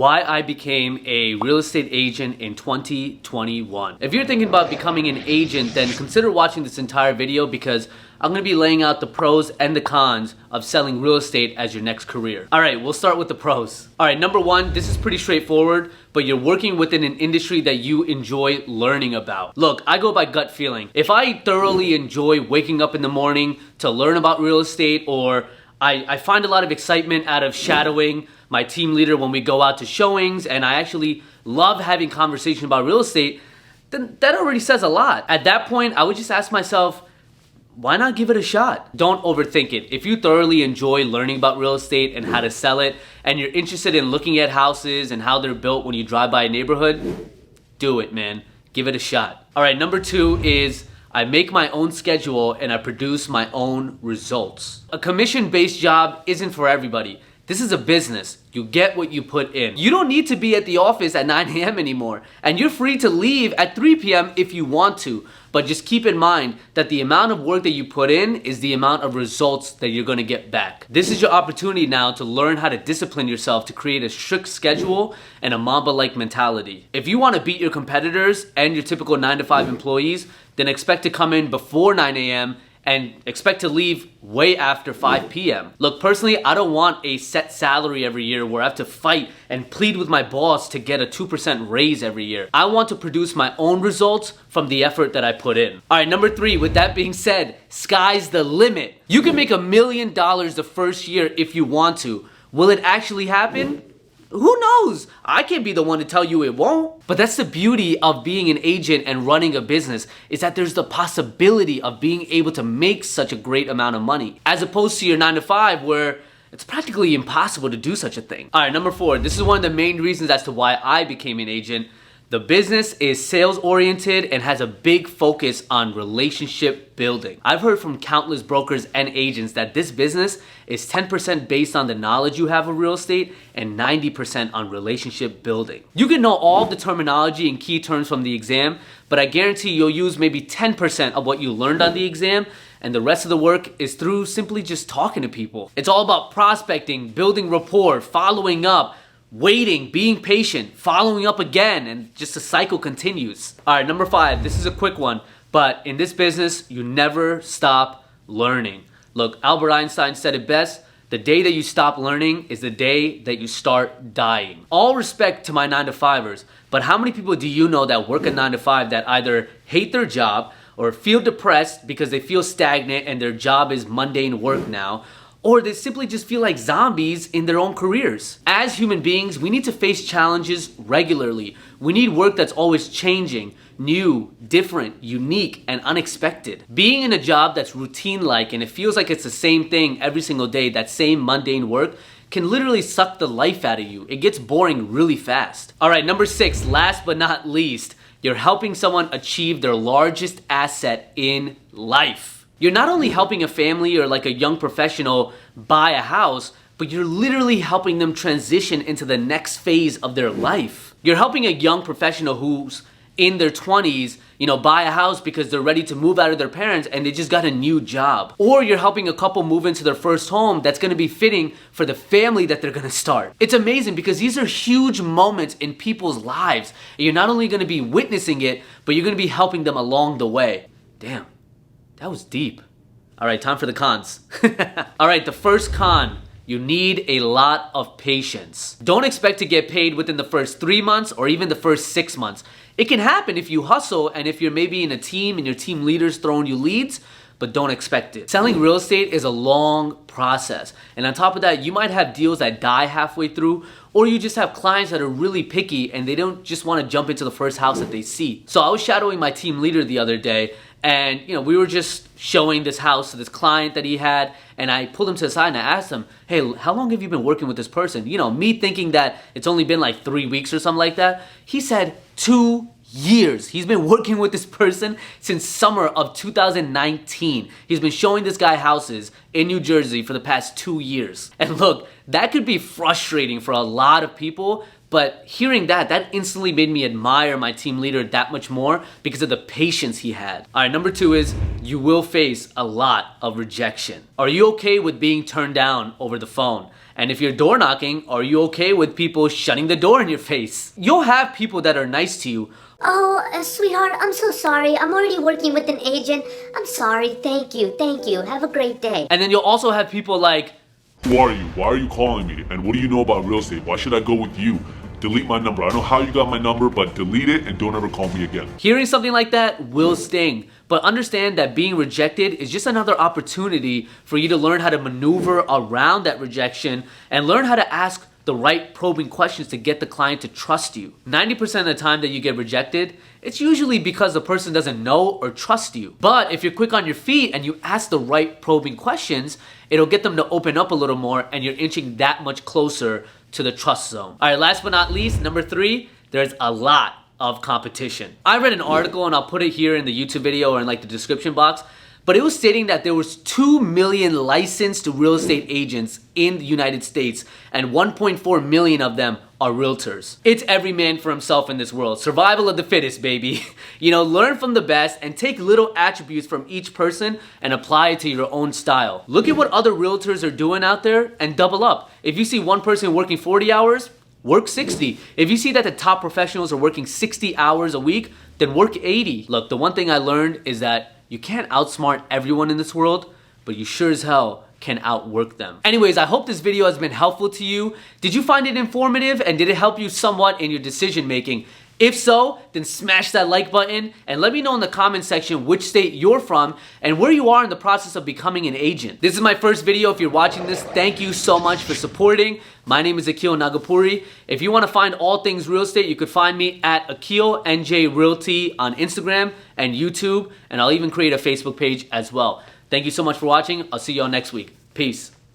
why I became a real estate agent in 2021. If you're thinking about becoming an agent, then consider watching this entire video because I'm gonna be laying out the pros and the cons of selling real estate as your next career. All right, we'll start with the pros. All right, number one, this is pretty straightforward, but you're working within an industry that you enjoy learning about. Look, I go by gut feeling. If I thoroughly enjoy waking up in the morning to learn about real estate, or I find a lot of excitement out of shadowing my team leader when we go out to showings, and I actually love having conversation about real estate, then that already says a lot. At that point, I would just ask myself, why not give it a shot? Don't overthink it. If you thoroughly enjoy learning about real estate and how to sell it, and you're interested in looking at houses and how they're built when you drive by a neighborhood, do it, man. Give it a shot. All right, number two is I make my own schedule and I produce my own results. A commission-based job isn't for everybody. This is a business. You get what you put in. You don't need to be at the office at 9 a.m. anymore. And you're free to leave at 3 p.m. if you want to. But just keep in mind that the amount of work that you put in is the amount of results that you're gonna get back. This is your opportunity now to learn how to discipline yourself to create a strict schedule and a Mamba-like mentality. If you wanna beat your competitors and your typical 9 to 5 employees, then expect to come in before 9 a.m. and expect to leave way after 5 p.m. Look, personally, I don't want a set salary every year where I have to fight and plead with my boss to get a 2% raise every year. I want to produce my own results from the effort that I put in. All right, number three, with that being said, sky's the limit. You can make $1 million the first year if you want to. Will it actually happen? Who knows? I can't be the one to tell you it won't. But that's the beauty of being an agent and running a business, is that there's the possibility of being able to make such a great amount of money, as opposed to your 9 to 5 where it's practically impossible to do such a thing. All right, number four, this is one of the main reasons as to why I became an agent. The business is sales oriented and has a big focus on relationship building. I've heard from countless brokers and agents that this business is 10% based on the knowledge you have of real estate and 90% on relationship building. You can know all the terminology and key terms from the exam, but I guarantee you'll use maybe 10% of what you learned on the exam, and the rest of the work is through simply just talking to people. It's all about prospecting, building rapport, following up, waiting, being patient, following up again, and just the cycle continues. All right, number five, this is a quick one, but in this business, you never stop learning. Look, Albert Einstein said it best, the day that you stop learning is the day that you start dying. All respect to my 9 to 5ers, but how many people do you know that work a 9 to 5 that either hate their job or feel depressed because they feel stagnant and their job is mundane work now, or they simply just feel like zombies in their own careers? As human beings, we need to face challenges regularly. We need work that's always changing, new, different, unique, and unexpected. Being in a job that's routine-like and it feels like it's the same thing every single day, that same mundane work, can literally suck the life out of you. It gets boring really fast. All right, number six, last but not least, you're helping someone achieve their largest asset in life. You're not only helping a family or like a young professional buy a house, but you're literally helping them transition into the next phase of their life. You're helping a young professional who's in their 20s, buy a house because they're ready to move out of their parents and they just got a new job. Or you're helping a couple move into their first home that's gonna be fitting for the family that they're gonna start. It's amazing because these are huge moments in people's lives. And you're not only gonna be witnessing it, but you're gonna be helping them along the way. Damn. That was deep. All right, time for the cons. All right, the first con, you need a lot of patience. Don't expect to get paid within the first 3 months or even the first 6 months. It can happen if you hustle and if you're maybe in a team and your team leader's throwing you leads, but don't expect it. Selling real estate is a long process. And on top of that, you might have deals that die halfway through, or you just have clients that are really picky and they don't just want to jump into the first house that they see. So I was shadowing my team leader the other day, and we were just showing this house to this client that he had, and I pulled him to the side and I asked him, hey, how long have you been working with this person? Me thinking that it's only been like 3 weeks or something like that. He said 2 years. He's been working with this person since summer of 2019. He's been showing this guy houses in New Jersey for the past 2 years. And look, that could be frustrating for a lot of people, but hearing that instantly made me admire my team leader that much more because of the patience he had. All right, number two is you will face a lot of rejection. Are you okay with being turned down over the phone? And if you're door knocking, are you okay with people shutting the door in your face? You'll have people that are nice to you. Oh, sweetheart, I'm so sorry. I'm already working with an agent. I'm sorry. Thank you. Thank you. Have a great day. And then you'll also have people like, who are you? Why are you calling me? And what do you know about real estate? Why should I go with you? Delete my number. I don't know how you got my number, but delete it and don't ever call me again. Hearing something like that will sting, but understand that being rejected is just another opportunity for you to learn how to maneuver around that rejection and learn how to ask the right probing questions to get the client to trust you. 90% of the time that you get rejected, it's usually because the person doesn't know or trust you. But if you're quick on your feet and you ask the right probing questions, it'll get them to open up a little more and you're inching that much closer to the trust zone. All right, last but not least, number 3, there's a lot of competition. I read an article, and I'll put it here in the YouTube video or in like the description box, but it was stating that there was 2 million licensed real estate agents in the United States and 1.4 million of them are realtors. It's every man for himself in this world. Survival of the fittest, baby. Learn from the best and take little attributes from each person and apply it to your own style. Look at what other realtors are doing out there and double up. If you see one person working 40 hours, work 60. If you see that the top professionals are working 60 hours a week, then work 80. Look, the one thing I learned is that you can't outsmart everyone in this world, but you sure as hell can outwork them. Anyways, I hope this video has been helpful to you. Did you find it informative and did it help you somewhat in your decision making? If so, then smash that like button and let me know in the comment section which state you're from and where you are in the process of becoming an agent. This is my first video. If you're watching this, thank you so much for supporting. My name is Akhil Nagapuri. If you want to find all things real estate, you could find me at Akhil NJ Realty on Instagram and YouTube, and I'll even create a Facebook page as well. Thank you so much for watching. I'll see you all next week. Peace.